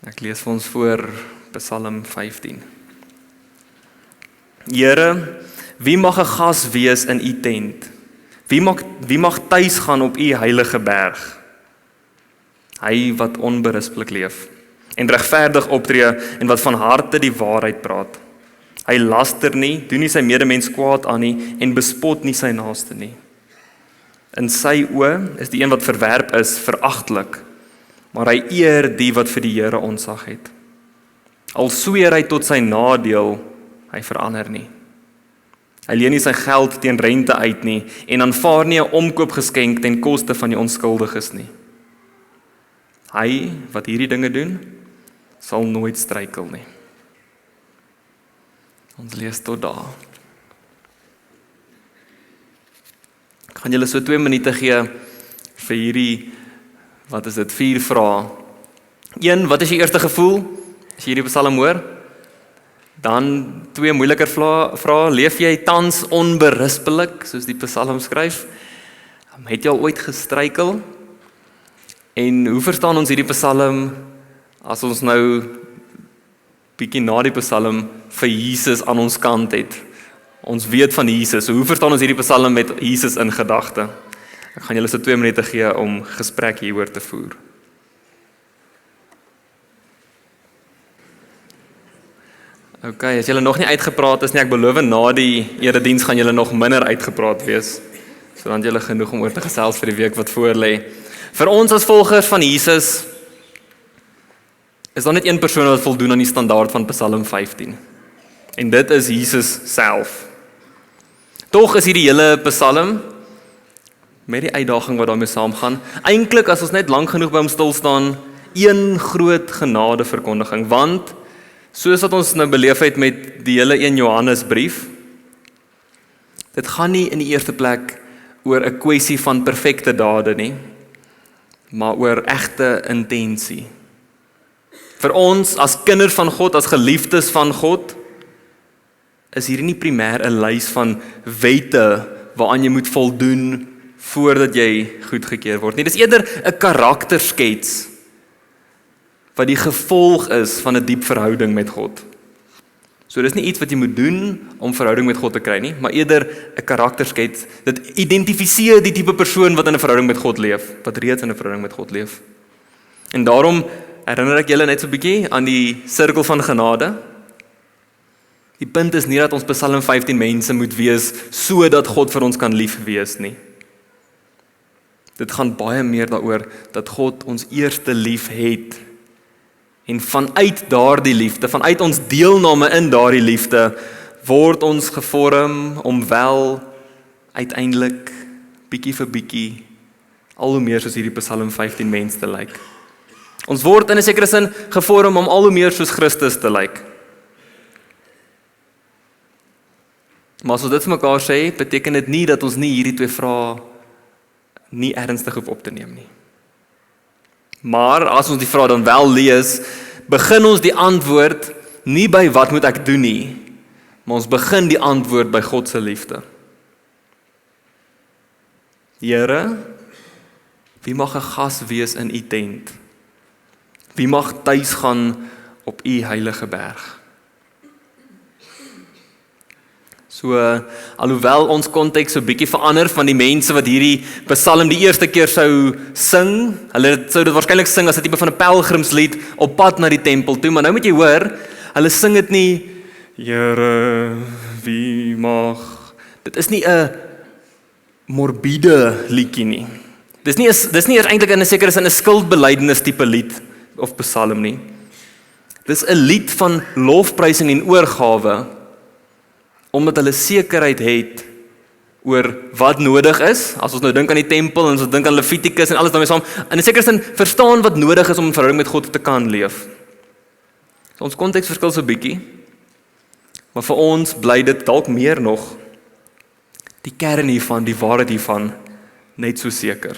Ek lees vir ons voor Psalm 15. Here, wie mag 'n gas wees in u tent? Wie mag tuis gaan op u heilige berg? Hy wat onberispelik leef en regverdig optree en wat van harte die waarheid praat. Hy laster nie, doen nie sy medemens kwaad aan nie en bespot nie sy naaste nie. In sy oë is die een wat verwerp is veragtelik, maar hy eer die wat vir die Here ontzag het. Al sweer hy tot sy nadeel, hy verander nie. Hy leen nie sy geld teen rente uit nie en aanvaar nie 'n omkoopgeskenk ten koste van die onskuldiges nie. Hy wat hierdie dinge doen, sal nooit struikel nie. Ons lees tot daar. Ek gaan julle so 2 minute gee vir hierdie, 4 vrae. 1, wat is jou eerste gevoel as jy hierdie Psalm hoor? Dan 2 moeiliker vrae, leef jy tans onberispelik, soos die Psalm skryf? Het jy al ooit gestruikel? En hoe verstaan ons hierdie Psalm as ons nou bietjie na die Psalm vir Jesus aan ons kant het? Ons weet van Jesus, hoe verstaan ons hierdie Psalm met Jesus in gedagte? Ek gaan julle so 2 minute gee om gesprek hieroor te voer. Ok, as julle nog nie uitgepraat is nie, ek beloof na die erediens gaan julle nog minder uitgepraat wees, sodat julle genoeg om oor te gesels vir die week wat voor lê. Vir ons as volgers van Jesus, is daar net een persoon wat voldoen aan die standaard van Psalm 15. En dit is Jesus self. Tog is hierdie hele Psalm, met die uitdaging wat daarmee saamgaan, eintlik as ons net lank genoeg by hom stil staan, een groot genadeverkondiging, want soos wat ons nou beleef het met die hele 1 Johannes brief, dit gaan nie in die eerste plek oor 'n kwessie van perfekte dade nie, maar oor egte intensie. Vir ons as kinders van God, as geliefdes van God, is hier nie primêr 'n lys van wette waaraan jy moet voldoen voordat jy goedgekeur word nie. Dis eerder 'n karakterskets wat die gevolg is van 'n diep verhouding met God. So dis nie iets wat jy moet doen om verhouding met God te kry nie, maar eerder 'n karakterskets. Dit identifiseer die tipe persoon wat in 'n verhouding met God leef, wat reeds in 'n verhouding met God leef. En daarom herinner ek julle net so 'n bietjie aan die sirkel van genade. Die punt is nie dat ons Psalm 15 mense moet wees sodat God vir ons kan lief wees nie. Dit gaan baie meer daaroor dat God ons eerste lief het. En vanuit daardie liefde, vanuit ons deelname in daardie liefde, word ons gevorm om wel uiteindelik, bietjie vir bietjie, al hoe meer soos hierdie Psalm 15 mens te lyk. Ons word in 'n sekere sin gevorm om al hoe meer soos Christus te lyk. Maar as ons dit vir mekaar sê, beteken dit nie dat ons nie hierdie 2 vrae nie ernstig hoef op te neem nie. Maar as ons die vraag dan wel lees, begin ons die antwoord nie by wat moet ek doen nie, maar ons begin die antwoord by God se liefde. Here, wie mag 'n gas wees in u tent? Wie mag tuis gaan op u heilige berg? So, alhoewel ons konteks so bietjie verander van die mense wat hierdie Psalm die eerste keer sou sing, hulle sou dit waarskynlik sing as 'n tipe van 'n pelgrimslied op pad na die tempel toe, maar nou moet jy hoor, hulle sing dit nie, Here, wie mag, dit is nie 'n morbiede liedjie nie. Dis nie eers eintlik in 'n sekere sin 'n skuldbelydenis tipe lied of Psalm nie. Dis 'n lied van lofprysing en oorgawe, omdat hulle sekerheid het oor wat nodig is, as ons nou dink aan die tempel, en as ons dink aan Levitikus en alles daarmee saam, in 'n sekere sin verstaan wat nodig is om 'n verhouding met God te kan leef. So ons konteks verskil so bietjie, maar vir ons bly dit dalk meer nog, die kern hiervan, die waarheid hiervan, net so seker.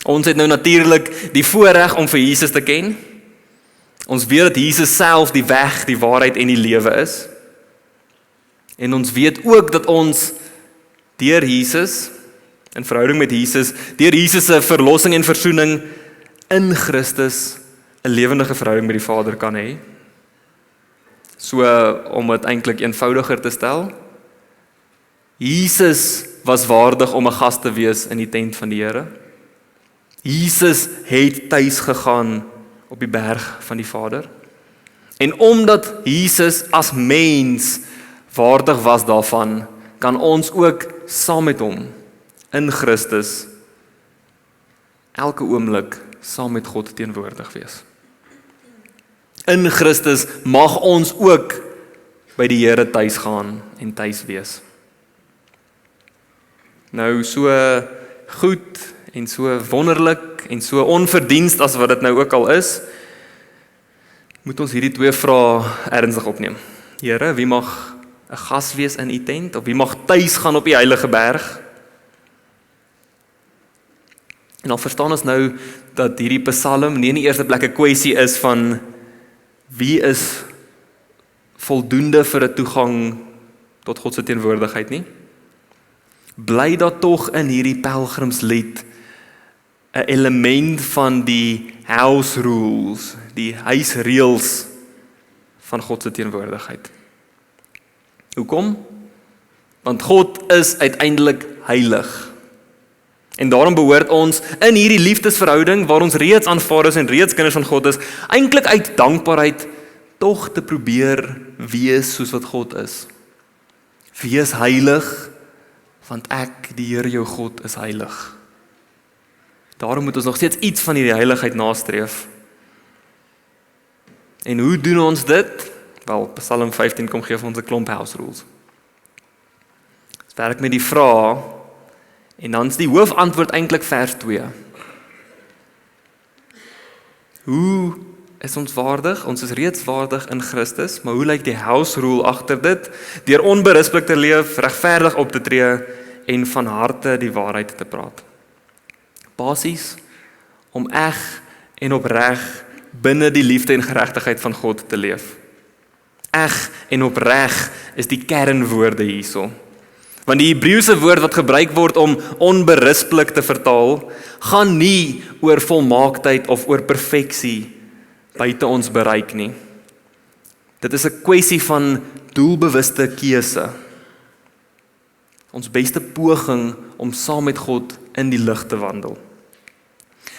Ons het nou natuurlik die voorreg om vir Jesus te ken. Ons weet dat Jesus self die weg, die waarheid en die lewe is. En ons weet ook dat ons deur Jesus, in verhouding met Jesus, deur Jesus se verlossing en versoening in Christus 'n lewendige verhouding met die Vader kan hê. So, om dit eintlik eenvoudiger te stel, Jesus was waardig om 'n gas te wees in die tent van die Here. Jesus het tuis gegaan op die berg van die Vader. En omdat Jesus as mens waardig was daarvan, kan ons ook saam met hom in Christus elke oomblik saam met God teenwoordig wees. In Christus mag ons ook by die Here tuis gaan en tuis wees. Nou so goed en so wonderlik en so onverdienst as wat dit nou ook al is, moet ons hierdie twee vrae ernstig opneem. Here, wie mag 'n gas wees in u tent, of wie mag tuis gaan op die heilige berg? En dan verstaan ons nou dat hierdie Psalm nie in die eerste plek 'n kwessie is van wie is voldoende vir 'n toegang tot God se teenwoordigheid nie. Bly daar tog in hierdie pelgrimslied 'n element van die house rules, die huisreëls van God se teenwoordigheid. Hoekom? Want God is uiteindelik heilig. En daarom behoort ons in hierdie liefdesverhouding, waar ons reeds aanvaar is en reeds kinders van God is, eintlik uit dankbaarheid tog te probeer wees soos wat God is. Wees heilig, want ek, die Here jou God, is heilig. Daarom moet ons nog steeds iets van hierdie heiligheid nastreef. En hoe doen ons dit? Wel, Psalm 15 kom gee vir ons 'n klomp house rules. Ons werk met die vraag, en dan is die hoofantwoord eintlik vers 2. Hoe is ons waardig? Ons is reeds waardig in Christus, maar hoe lyk die house rule agter dit? Deur onberispelik te leef, regverdig op te tree en van harte die waarheid te praat. Basies, om eg en opreg binne die liefde en geregtigheid van God te leef. Eg en opreg is die kernwoorde hierso. Want die Hebreëse woord wat gebruik word om onberispelik te vertaal, gaan nie oor volmaaktheid of oor perfeksie buite ons bereik nie. Dit is 'n kwessie van doelbewuste keuse. Ons beste poging om saam met God in die lig te wandel.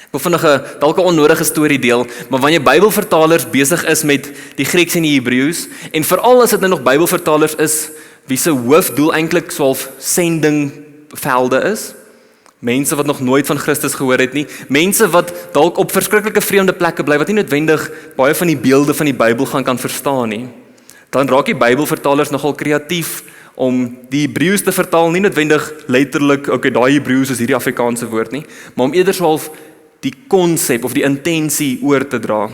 Ek wil vinnig dalk 'n onnodige storie deel, maar wanneer Bybelvertalers besig is met die Grieks en die Hebreëus, en veral as dit nou nog Bybelvertalers is, wie se hoofdoel eintlik swaalf sendingvelde is, mense wat nog nooit van Christus gehoor het nie, mense wat dalk op verskriklike vreemde plekke bly, wat nie noodwendig baie van die beelde van die Bybel kan verstaan nie, dan raak die Bybelvertalers nogal kreatief om die Hebreëus te vertaal, nie noodwendig letterlik, okay, daai Hebreëus is hierdie Afrikaanse woord nie, maar om eerder swaalf die konsep of die intensie oor te dra.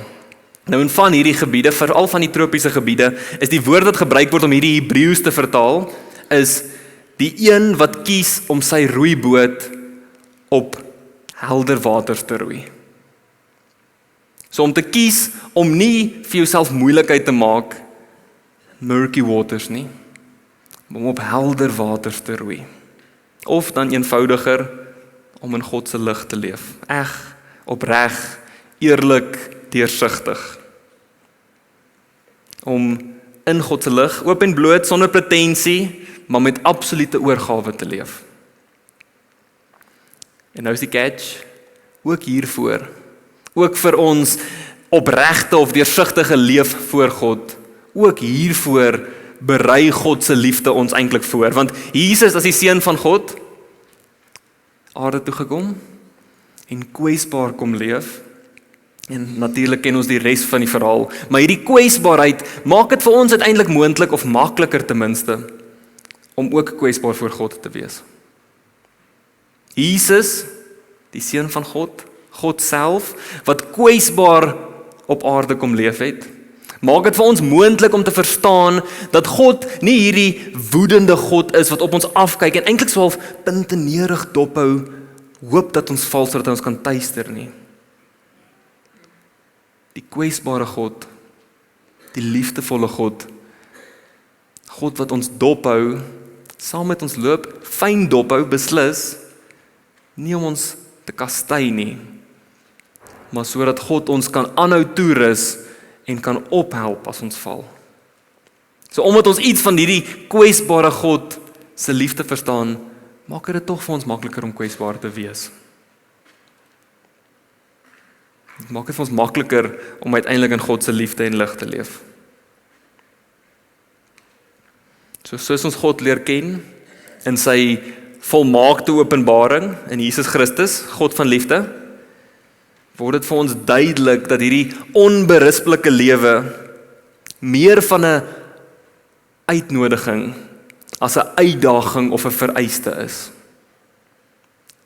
Nou in van hierdie gebiede, veral van die tropiese gebiede, is die woord wat gebruik word om hierdie Hebreëus te vertaal, is die een wat kies om sy roeiboot op helder waters te roei. So om te kies om nie vir jouself moeilikheid te maak, murky waters nie, maar om op helder waters te roei. Of dan eenvoudiger, om in God se lig te leef. Eg, opreg, eerlik, deursigtig. Om in God se lig, oop en bloot, sonder pretensie, maar met absolute oorgawe te leef. En nou is die catch, ook hiervoor, ook vir ons opregte of deursigtige leef voor God, ook hiervoor berei God se liefde ons eintlik voor, want Jesus as die seun van God, aarde toe gekom, en kwesbaar kom leef, en natuurlik ken ons die res van die verhaal, maar hierdie kwesbaarheid maak dit vir ons uiteindelik moontlik, of makliker ten minste, om ook kwesbaar voor God te wees. Jesus, die seun van God, God self, wat kwesbaar op aarde kom leef het, maak dit vir ons moontlik om te verstaan, dat God nie hierdie woedende God is, wat op ons afkyk, en eintlik swaalf puntenerig dophou, hoop dat ons val, sodat hy ons kan tuister nie. Die kwesbare God, die liefdevolle God, God wat ons dophou, saam met ons loop, fyn dophou, beslis, nie om ons te kastei nie, maar sodat God ons kan aanhou toerus en kan ophelp as ons val. So omdat ons iets van hierdie kwesbare God se liefde verstaan, maak dit tog vir ons makliker om kwesbaar te wees. Dit maak dit vir ons makliker om uiteindelik in God se liefde en lig te leef. So soos ons God leer ken in sy volmaakte openbaring in Jesus Christus, God van liefde, word dit vir ons duidelik dat hierdie onberispelike lewe meer van 'n uitnodiging as 'n uitdaging of 'n vereiste is.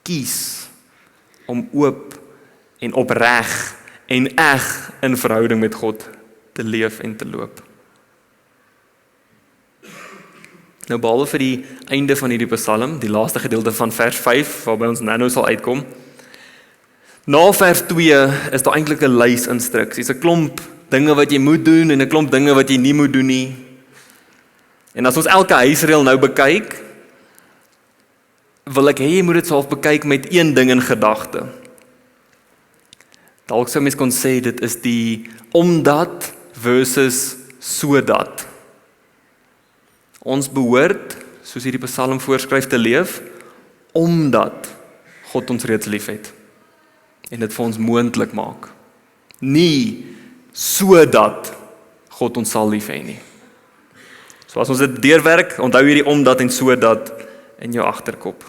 Kies om oop en opreg en eg in verhouding met God te leef en te loop. Nou behalwe vir die einde van hierdie Psalm, die laaste gedeelte van vers 5, waarby ons nou sal uitkom, na vers 2 is daar eintlik 'n lys instruksies, 'n klomp dinge wat jy moet doen en 'n klomp dinge wat jy nie moet doen nie. En as ons elke huisreël nou bekyk, wil ek hê jy moet dit self bekyk met een ding in gedagte. Dalk sou mens kon sê dit is die omdat versus sodat. Ons behoort, soos hierdie Psalm voorskryf, te leef omdat God ons reeds liefhet en dit vir ons moontlik maak. Nie sodat God ons sal lief hê nie. So as ons dit deurwerk, onthou hierdie omdat en sodat in jou agterkop.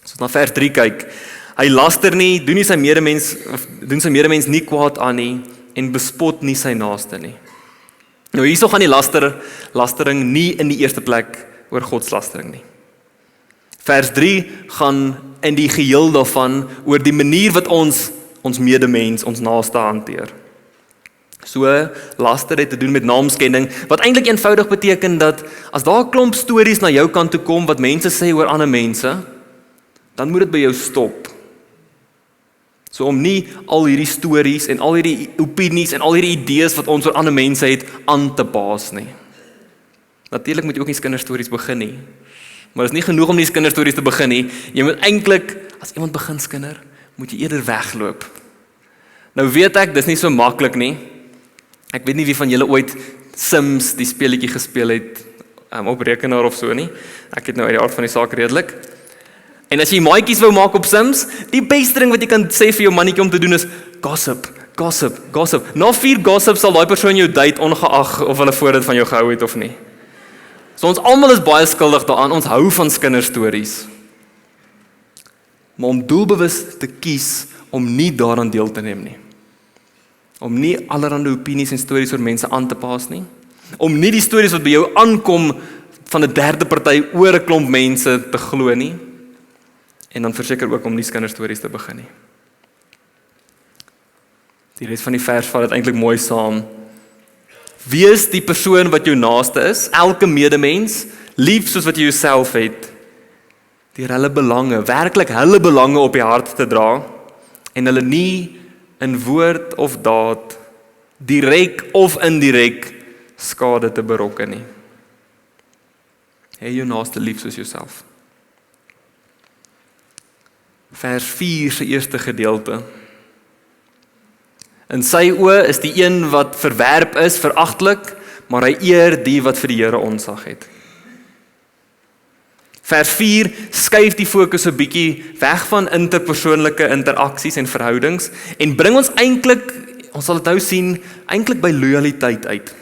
As ons na vers 3 kyk, hy laster nie, doen sy medemens nie kwaad aan nie en bespot nie sy naaste nie. Nou hierso gaan die lastering nie in die eerste plek oor godslastering nie. Vers 3 gaan in die geheel daarvan oor die manier wat ons medemens, ons naaste hanteer. So, laster het te doen met naamskending, wat eintlik eenvoudig beteken dat as daar 'n klomp stories na jou kant toe kom wat mense sê oor ander mense, dan moet dit by jou stop. So om nie al hierdie stories en al hierdie opinies en al hierdie idees wat ons oor ander mense het aan te pas nie. Natuurlik moet jy ook nie kinderstories begin nie. Maar dit is nie genoeg om nie kinderstories te begin nie. Jy moet eintlik, as iemand begin skinder, moet jy eerder wegloop. Nou weet ek, dis nie so maklik nie. Ek weet nie wie van julle ooit Sims, die speletjie gespeel het, op rekenaar of so nie. Ek het nou uit die aard van die saak redelik. En as jy maatjies wou maak op Sims, die beste ding wat jy kan sê vir jou mannetjie om te doen is gossip, gossip, gossip. Na 4 gossip sal daai persoon jou date ongeag of hulle voor dit van jou gehou het of nie. So ons almal is baie skuldig daaraan, ons hou van kinderstories. Maar om doelbewus te kies om nie daaraan deel te neem nie. Om nie allerhande opinies en stories oor mense aan te pas nie. Om nie die stories wat by jou aankom van 'n derde party oor 'n klomp mense te glo nie. En dan verseker ook om nie kinderstories te begin nie. Die res van die vers vat dit eintlik mooi saam. Wees die persoon wat jou naaste is, elke medemens, lief soos wat jy jouself het, deur hulle belange, werklik hulle belange op die hart te dra, en hulle nie in woord of daad, direk of indirek, skade te berokken nie. Hê jou naaste lief soos jouself. Vers 4 se eerste gedeelte. In sy oë is die een wat verwerp is, veragtelik, maar hy eer die wat vir die Here onsag het. Vers 4 skuif die fokus 'n bietjie weg van interpersoonlike interaksies en verhoudings en bring ons eintlik, ons sal dit nou sien, eintlik by lojaliteit uit.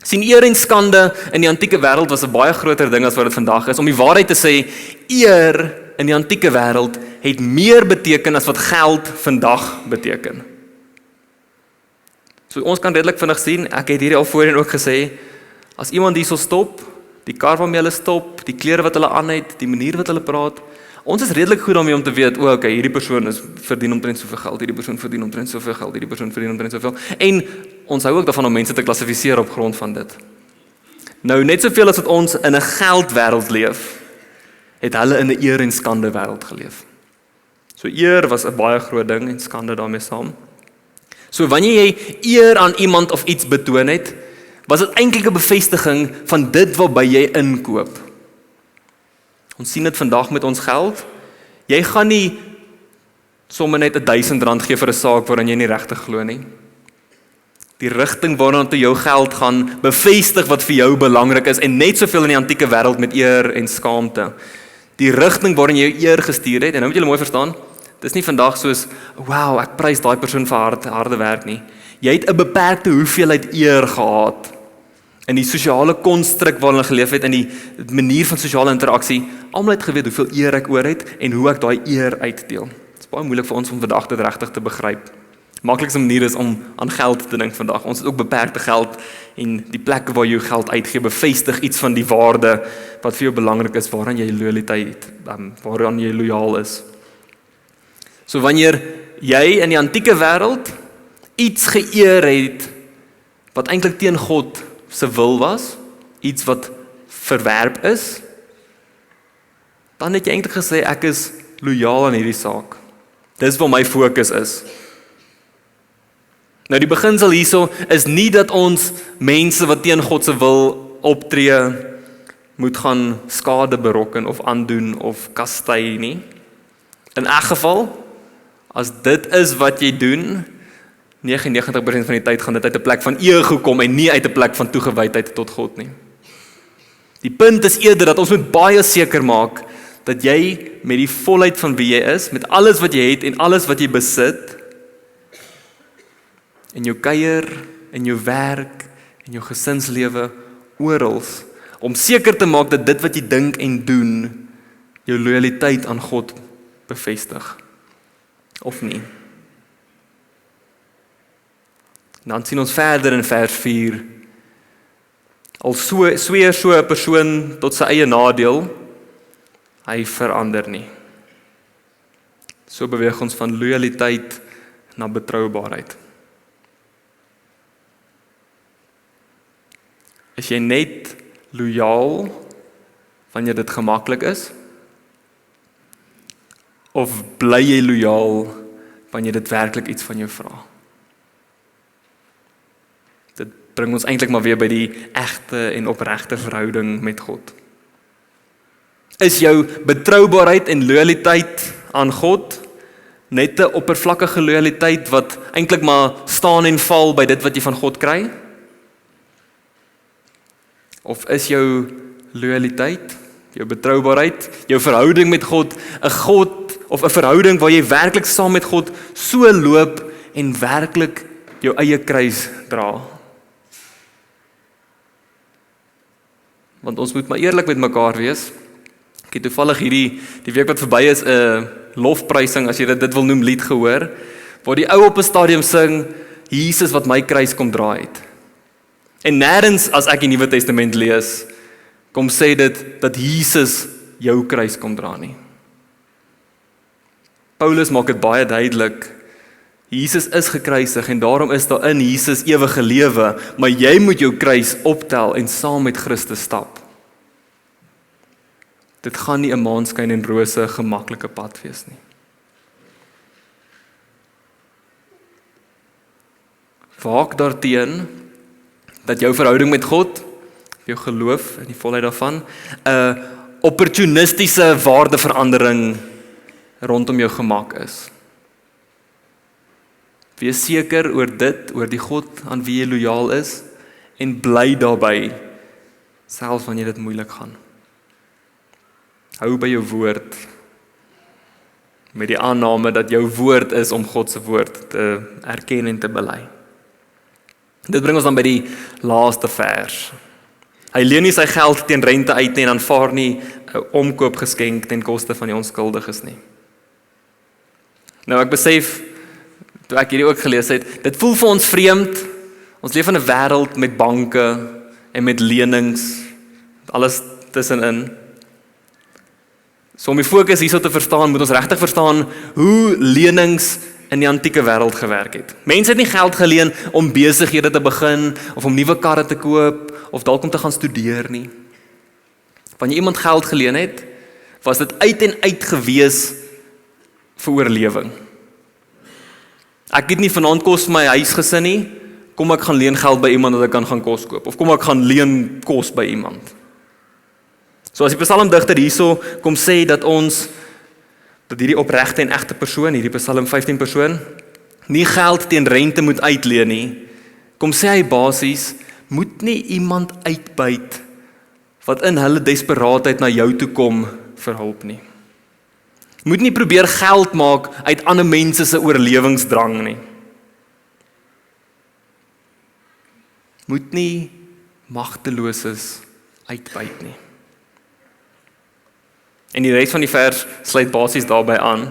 Sien, eer en skande in die antieke wêreld was 'n baie groter ding as wat dit vandag is. Om die waarheid te sê, eer in die antieke wêreld het meer beteken as wat geld vandag beteken. So ons kan redelik vinnig sien, ek het hierdie al voorheen ook gesê, as iemand hierso stop, die kar waarmee hulle stop, die klere wat hulle aan het, die manier wat hulle praat, ons is redelik goed daarmee om te weet, okay, hierdie persoon verdien omtrent soveel geld, hierdie persoon verdien omtrent soveel geld, hierdie persoon verdien omtrent soveel. En ons hou ook daarvan om mense te klassifiseer op grond van dit. Nou, net soveel as wat ons in 'n geldwêreld leef, het hulle in 'n eer en skande wêreld geleef. So eer was 'n baie groot ding en skande daarmee saam. So wanneer jy eer aan iemand of iets betoon het, was dit eintlik 'n bevestiging van dit waarby jy inkoop. Ons sien dit vandag met ons geld. Jy gaan nie sommer net R1000 gee vir 'n saak waarin jy nie regtig glo nie. Die rigting waarna toe jou geld gaan, bevestig wat vir jou belangrik is, en net soveel in die antieke wêreld met eer en skaamte. Die rigting waarin jy jou eer gestuur het, en nou moet julle mooi verstaan, dis nie vandag soos, wow, ek prys daai persoon vir harde werk nie. Jy het 'n beperkte hoeveelheid eer gehad, in die sosiale konstruk waarin hulle geleef het, in die manier van sosiale interaksie, almal het geweet hoeveel eer ek oor het, en hoe ek daai eer uitdeel. Dit is baie moeilik vir ons om vandag dit regtig te begryp. Die maklikste manier is om aan geld te dink vandag. Ons het ook beperkte geld, en die plekke waar jy jou geld uitgee, bevestig iets van die waarde, wat vir jou belangrik is, waaraan jy loyaliteit, waaraan jy loyaal is. So wanneer jy in die antieke wêreld iets geëer het, wat eintlik teen God se wil was, iets wat verwerp is, dan het jy eintlik gesê, ek is loyaal aan hierdie saak. Dis waar my fokus is. Nou die beginsel hierso is nie dat ons mense wat teen God se wil optree, moet gaan skade berokken of aandoen of kastei nie. In elk geval, as dit is wat jy doen, 99% van die tyd gaan dit uit 'n plek van ego kom en nie uit 'n plek van toegewydheid tot God nie. Die punt is eerder dat ons moet baie seker maak dat jy met die volheid van wie jy is, met alles wat jy het en alles wat jy besit, in jou kuier, in jou werk, in jou gesinslewe, oral, om seker te maak dat dit wat jy dink en doen, jou loyaliteit aan God bevestig. Of nie. Dan sien ons verder in vers 4, al sweer so 'n persoon tot sy eie nadeel, hy verander nie. So beweeg ons van loyaliteit na betroubaarheid. Is jy net loyaal wanneer dit gemaklik is? Of bly jy loyaal wanneer dit werklik iets van jou vra? Dit bring ons eintlik maar weer by die egte en opregte verhouding met God. Is jou betroubaarheid en loyaliteit aan God net 'n oppervlakkige loyaliteit wat eintlik maar staan en val by dit wat jy van God kry? Of is jou loyaliteit, jou betroubaarheid, jou verhouding met God 'n verhouding waar jy werklik saam met God so loop en werklik jou eie kruis dra? Want ons moet maar eerlik met mekaar wees. Ek het toevallig die week wat verby is 'n lofprysing, as jy dit wil noem, lied gehoor, waar die ou op 'n stadium sing, Jesus wat my kruis kom dra het. En nêrens as ek die Nuwe Testament lees, kom sê dit dat Jesus jou kruis kom dra nie. Paulus maak dit baie duidelik, Jesus is gekruisig en daarom is daar in Jesus ewige lewe, maar jy moet jou kruis optel en saam met Christus stap. Dit gaan nie 'n maanskyn en rose gemaklike pad wees nie. Waak daarteen dat jou verhouding met God, jou geloof in die volheid daarvan, 'n opportunistiese waardeverandering rondom jou gemak is. Wees seker oor dit, oor die God aan wie jy loyaal is, en bly daarby, selfs wanneer dit moeilik gaan. Hou by jou woord, met die aanname dat jou woord is om God se woord te erken en te bely. Dit bring ons dan by die laaste vers. Hy leen nie sy geld teen rente uit nie en aanvaar nie 'n omkoopgeskenk ten koste van die onskuldiges nie. Nou ek besef, toe ek hierdie ook gelees het, dit voel vir ons vreemd. Ons leef in 'n wêreld met banke en met lenings, alles tussenin. So om die fokus hierso te verstaan, moet ons regtig verstaan hoe lenings in die antieke wêreld gewerk het. Mense het nie geld geleen om besighede te begin, of om nuwe karre te koop, of dalk om te gaan studeer nie. Wanneer iemand geld geleen het, was dit uit en uit gewees vir oorlewing. Ek het nie vanaand kos vir my huisgesin nie, kom ek gaan leen geld by iemand dat ek kan gaan kos koop, of kom ek gaan leen kos by iemand. So as die psalmdigter hierso kom sê dat ons dat hierdie opregte en egte persoon, hierdie Psalm 15 persoon, nie geld teen rente moet uitleen nie. Kom sê hy basies, moet nie iemand uitbuit wat in hulle desperaatheid na jou toe kom vir hulp nie. Moet nie probeer geld maak uit ander mense se oorlewingsdrang nie. Moet nie magteloses uitbuit nie. En die res van die vers sluit basies daarbey aan.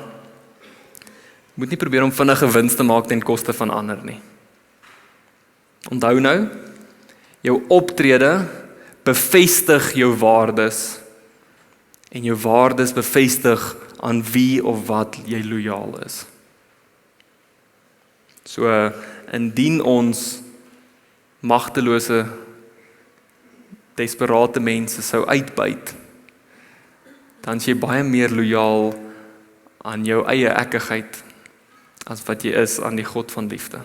Moet nie probeer om vinnige wins te maak ten koste van ander nie. Onthou nou, jou optrede bevestig jou waardes en jou waardes bevestig aan wie of wat jy lojaal is. So, indien ons magtelose, desperate mense sou uitbuit, dan is jy baie meer lojaal aan jou eie ekkigheid as wat jy is aan die God van liefde.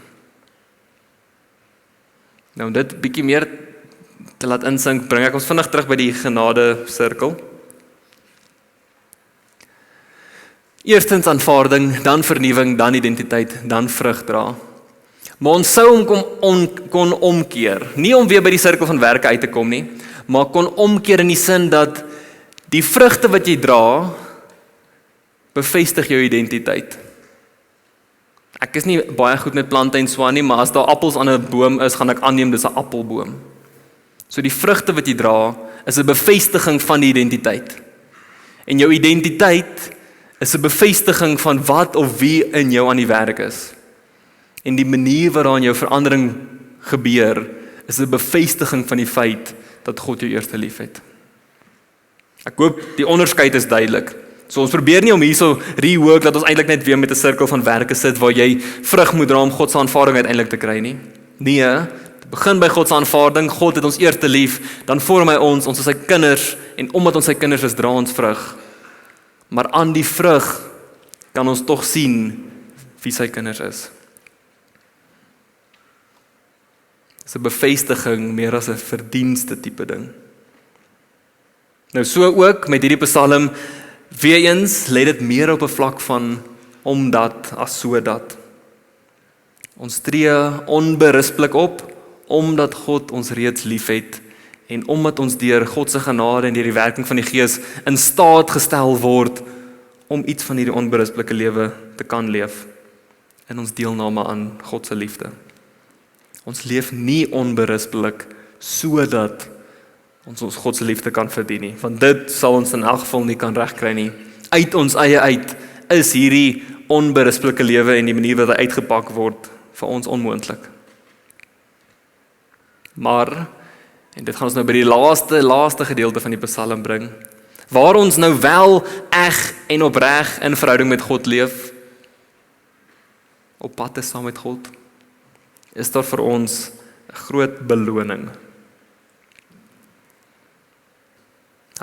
Nou om dit bietjie meer te laat insink, bring ek ons vinnig terug by die genade sirkel. Eerstens aanvaarding, dan vernuwing, dan identiteit, dan vrug dra. Maar ons sou hom kon omkeer, nie om weer by die sirkel van werke uit te kom nie, maar kon omkeer in die sin dat die vrugte wat jy dra, bevestig jou identiteit. Ek is nie baie goed met plante en so aan nie, maar as daar appels aan 'n boom is, gaan ek aanneem dis 'n appelboom. So die vrugte wat jy dra, is 'n bevestiging van die identiteit. En jou identiteit is 'n bevestiging van wat of wie in jou aan die werk is. En die manier waaraan jou verandering gebeur, is 'n bevestiging van die feit dat God jou eerste lief het. Ek hoop die onderskeid is duidelik. So ons probeer nie om hierso rework dat ons eintlik net weer met 'n sirkel van werke sit waar jy vrug moet dra om God se aanvaarding uiteindelik te kry nie. Nee, begin by God se aanvaarding. God het ons eerste lief, dan vorm hy ons is sy kinders en omdat ons sy kinders is, dra ons vrug. Maar aan die vrug kan ons tog sien wie sy kinders is. Dit is 'n bevestiging meer as 'n verdienste tipe ding. Nou so ook met hierdie Psalm, weer eens lê dit meer op 'n vlak van omdat as sodat. Ons tree onberispelik op omdat God ons reeds liefhet en omdat ons deur God se genade en deur die werking van die Gees in staat gestel word om iets van hierdie onberispelike lewe te kan leef in ons deelname aan God se liefde. Ons leef nie onberispelik sodat ons God se liefde kan verdien nie, want dit sal ons in elk geval nie kan regkry nie. Uit ons eie uit is hierdie onberispelike lewe en die manier wat hy uitgepak word vir ons onmoontlik. Maar, en dit gaan ons nou by die laaste gedeelte van die Psalm bring, waar ons nou wel eg en opreg in verhouding met God leef, op pad is saam met God, is daar vir ons 'n groot beloning.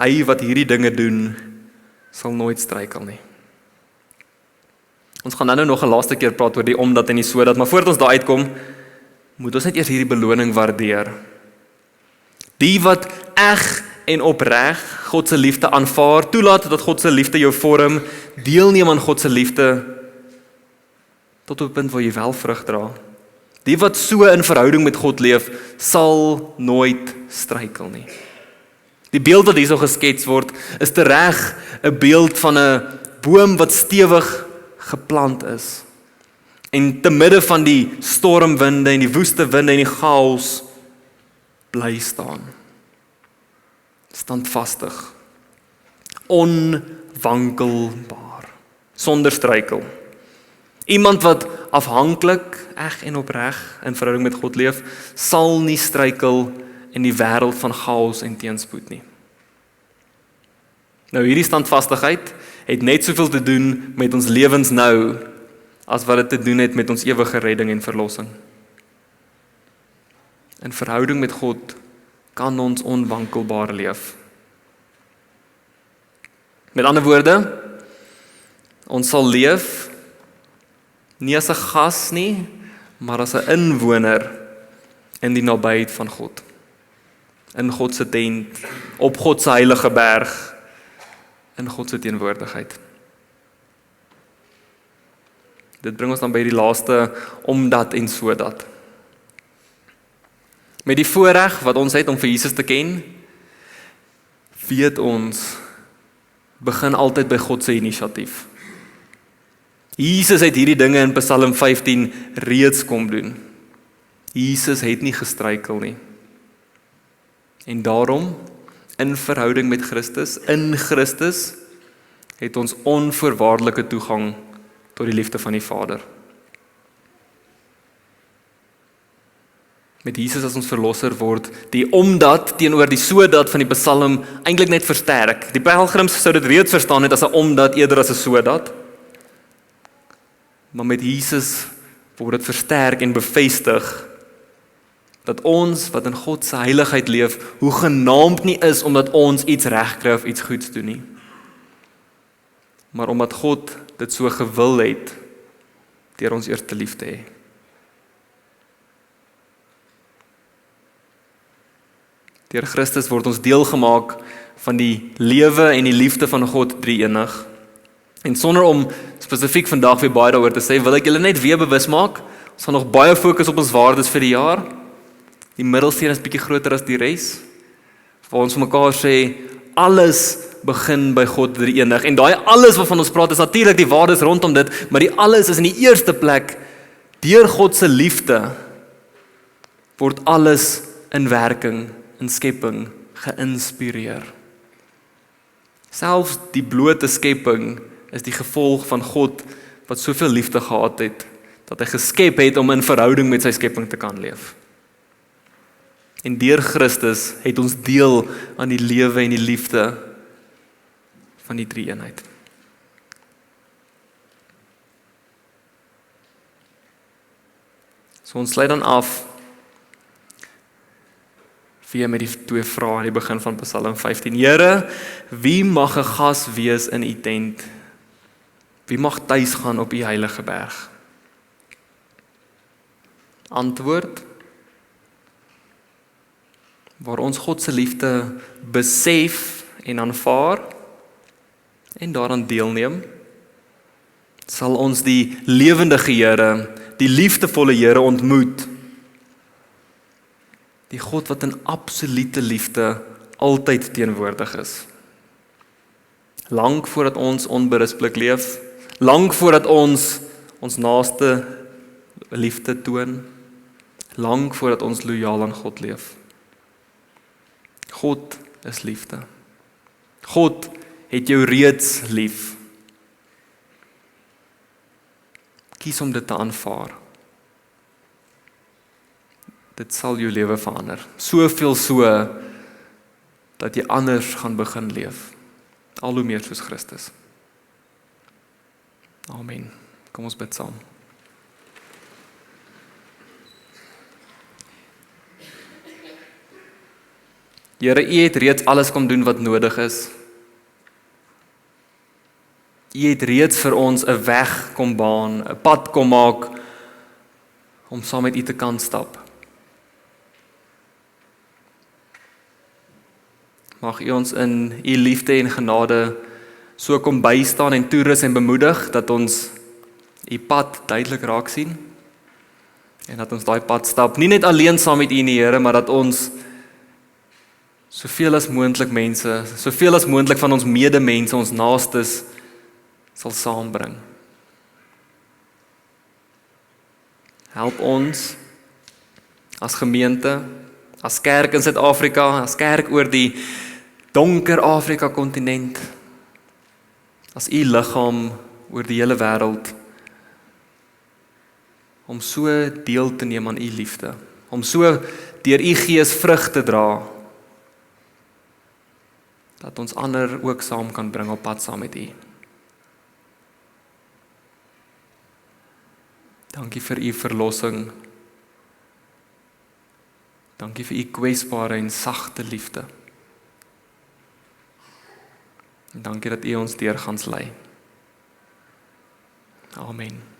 Hy wat hierdie dinge doen, sal nooit struikel nie. Ons gaan nou nog 'n laaste keer praat oor die omdat en die sodat, maar voordat ons daar uitkom, moet ons net eers hierdie beloning waardeer. Die wat eg en opreg God se liefde aanvaar, toelaat dat God se liefde jou vorm, deelneem aan God se liefde, tot op 'n punt waar jy wel vrug dra. Die wat so in verhouding met God leef, sal nooit struikel nie. Die beeld wat hierso geskets word, is tereg 'n beeld van 'n boom wat stewig geplant is. En te midde van die stormwinde en die woeste winde en die chaos bly staan. Standvastig. Onwankelbaar. Sonder struikel. Iemand wat afhanklik, eg en opreg in verhouding met God leef, sal nie struikel in die wêreld van chaos en teenspoed nie. Nou hierdie standvastigheid het net soveel te doen met ons lewens nou, as wat dit te doen het met ons ewige redding en verlossing. In verhouding met God kan ons onwankelbaar leef. Met ander woorde, ons sal leef nie as 'n gas nie, maar as 'n inwoner in die nabyheid van God. In God se tent, op God se heilige berg, in God se teenwoordigheid. Dit bring ons dan by die laaste omdat en sodat. Met die voorreg wat ons het om vir Jesus te ken, weet ons, begin altyd by God se inisiatief. Jesus het hierdie dinge in Psalm 15 reeds kom doen. Jesus het nie gestruikel nie. En daarom, in verhouding met Christus, in Christus, het ons onvoorwaardelike toegang tot die liefde van die Vader. Met Jesus as ons verlosser word, die omdat teenoor die sodat van die Psalm eintlik net versterk. Die pelgrims sou dit reeds verstaan het as 'n omdat eerder as 'n sodat. Maar met Jesus word dit versterk en bevestig dat ons wat in God se heiligheid leef, hoegenaamd nie is omdat ons iets regkry of iets goeds doen nie. Maar omdat God dit so gewil het deur ons eers te lief te hê. Deur Christus word ons deel gemaak van die lewe en die liefde van God drie-enig. En sonder om spesifiek vandag weer baie daaroor te sê, wil ek julle net weer bewus maak. Ons gaan nog baie fokus op ons waardes vir die jaar. Die middelsteen is bietjie groter as die res. Waar ons vir mekaar sê, alles begin by God drie-enig. En daai alles waarvan ons praat is natuurlik die waardes rondom dit, maar die alles is in die eerste plek deur God se liefde word alles in werking, in skepping geïnspireer. Selfs die blote skepping is die gevolg van God wat soveel liefde gehad het dat hy geskep het om in verhouding met sy skepping te kan leef. En deur Christus het ons deel aan die lewe en die liefde van die drie-eenheid. So ons sluit dan af weer met die twee vrae aan die begin van Psalm 15. Here, wie mag 'n gas wees in u tent? Wie mag tuis gaan op u heilige berg? Antwoord: waar ons God se liefde besef en aanvaar en daaraan deelneem, sal ons die lewendige Here, die liefdevolle Here ontmoet. Die God wat in absolute liefde altyd teenwoordig is. Lank voordat ons onberispelik leef, lank voordat ons naaste liefde toon, lank voordat ons lojaal aan God leef. God is liefde. God het jou reeds lief. Kies om dit te aanvaar. Dit sal jou lewe verander. Soveel so, dat jy anders gaan begin leef. Al hoe meer soos Christus. Amen. Kom ons bid saam. Here, U het reeds alles kom doen wat nodig is. U het reeds vir ons 'n weg kom baan, 'n pad kom maak, om saam met U te kan stap. Mag U ons in U liefde en genade so kom bystaan en toerus en bemoedig, dat ons U pad duidelik raak sien, en dat ons daai pad stap, nie net alleen saam met U nie, Here, maar dat ons soveel as moontlik mense, soveel as moontlik van ons medemense, ons naastes, sal saambring. Help ons as gemeente, as kerk in Suid-Afrika, as kerk oor die donker Afrika kontinent, as U liggaam oor die hele wêreld, om so deel te neem aan U liefde, om so deur U Gees vrug te dra, dat ons ander ook saam kan bring op pad saam met U. Dankie vir U verlossing. Dankie vir U kwesbare en sagte liefde. En dankie dat U ons deurgaans lei. Amen.